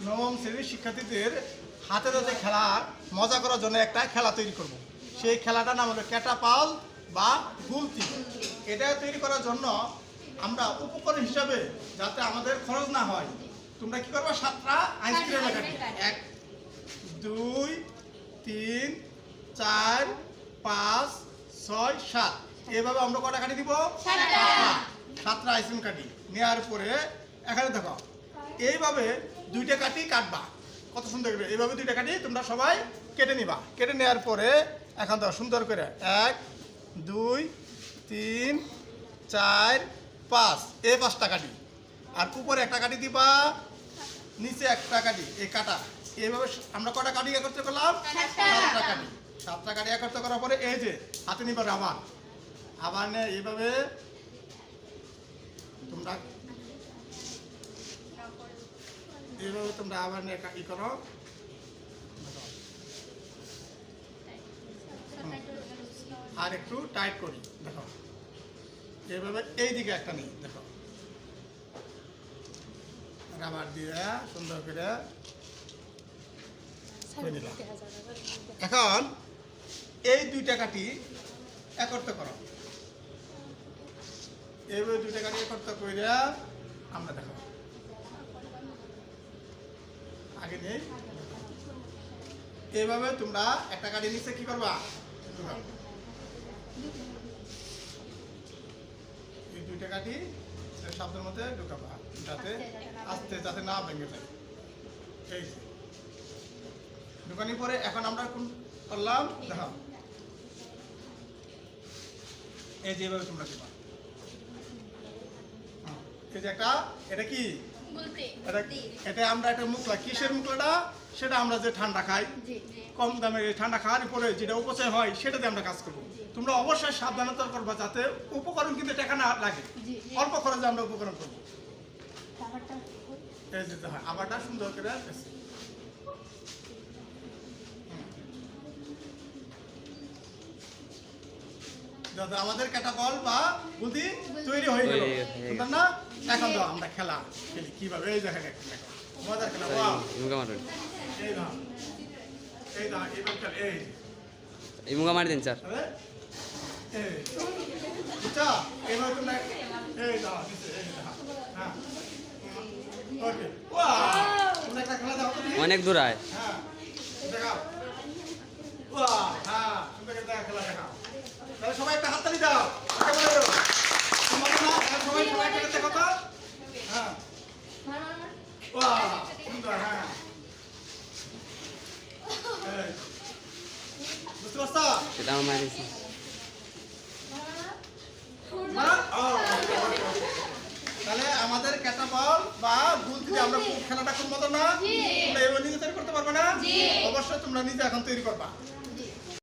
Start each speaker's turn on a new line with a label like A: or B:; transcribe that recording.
A: নবম শ্রেণীর শিক্ষার্থীদের হাতে হাতে খেলা মজা করার জন্য একটা খেলা তৈরি করব। সেই খেলাটার নাম হলো ক্যাটাপাল বা গুলতি। এটা তৈরি করার জন্য আমরা উপকরণ হিসাবে যাতে আমাদের খরচ না হয়, তোমরা কি করবে, 7টা আইসক্রিমের কাঠি, 1 2 3 4 5 6 7, এভাবে আমরা কটা কাঠি দিব, 7টা আইসক্রিম কাঠি নেওয়ার পরে এখানে দেখো এইভাবে 2টা কাঠি কাটবা, কত সুন্দর করে এইভাবে 2টা কাঠি তোমরা সবাই কেটে নিবা। কেটে নেওয়ার পরে এখন দেখো সুন্দর করে 1 2 3 4 5, এই 5টা কাঠি, আর উপরে একটা কাঠি দিবা, নিচে একটা কাঠি, এই কাটা এইভাবে আমরা কটা কাঠি একত্র করলাম, 7টা কাঠি। 7টা কাঠি একত্র করার পরে এই যে হাতে নিবা রাবার, আবার নে এইভাবে তোমরা এইভাবে তোমরা আবার নে ই করো, আর একটু টাইট করি, দেখো এইভাবে এই দিকে একটা নিই, দেখো রাবার দিয়ে সুন্দর করে নিলাম। এখন এই 2টা কাঠি একত্র করো, এইভাবে 2টা কাঠি একত্র করে আমরা দেখো আগে নেই, এইভাবে তোমরা একটা কাঠি নিচে কি করবা, এই 2টা কাঠি শব্দের মধ্যে ঢুকাবা, যাতে আস্তে যাতে না ভেঙে যায়। এই ঢুকানোর পরে এখন আমরা করলাম, দেখো এই যে এইভাবে তোমরা দিবা, এই যে একটা, এটা কি এটা আমরা একটা মুখলা, কিসের মুখলাটা, সেটা আমরা যে ঠান্ডা খাই, কম দামে ঠান্ডা খাওয়ার পরে যেটা উপচয় হয় সেটাতে আমরা কাজ করবো। তোমরা অবশ্যই সাবধানতা করবা যাতে উপকরণ কিন্তু টাকা না লাগে, অল্প খরচে আমরা উপকরণ করবো। এই যেতে হয় আবারটা সুন্দর করে যাতে আমাদের ক্যাটাপল বা বুদ্ধি তৈরি হয়ে গেল না। এখন তো আমরা খেলা খেলি কিভাবে, এই দেখেন মজার খেলা, এই দাও এই দাও এইভাবে খেলা,
B: এই মুগা মারি দেন স্যার,
A: এই বুঝছো, এইভাবে তোমরা এই দাও, এই দাও, হ্যাঁ ওকে, ওয়াও তোমরা একটা খেলা দাও তো,
B: অনেক দূর আয়,
A: হ্যাঁ দেখাও, ওয়াও হ্যাঁ সুন্দর করে খেলা দেখাও, তাহলে সবাই একটা হাততালি দাও, ওকে বলো তোমরা না সবাই সবাই একটা দেখো তো, হ্যাঁ ওয়াও সুন্দর, হ্যাঁ এই বুঝতে পারছো,
B: সেটা আমার মারি দিছি।
A: তাহলে আমাদের ক্যাটাবল বা গুলতি যে আমরা খেলাটা খুব মতো না, তোমরা এবার নিজে তৈরি করতে পারবে না, অবশ্যই তোমরা নিজে এখন তৈরি করবা।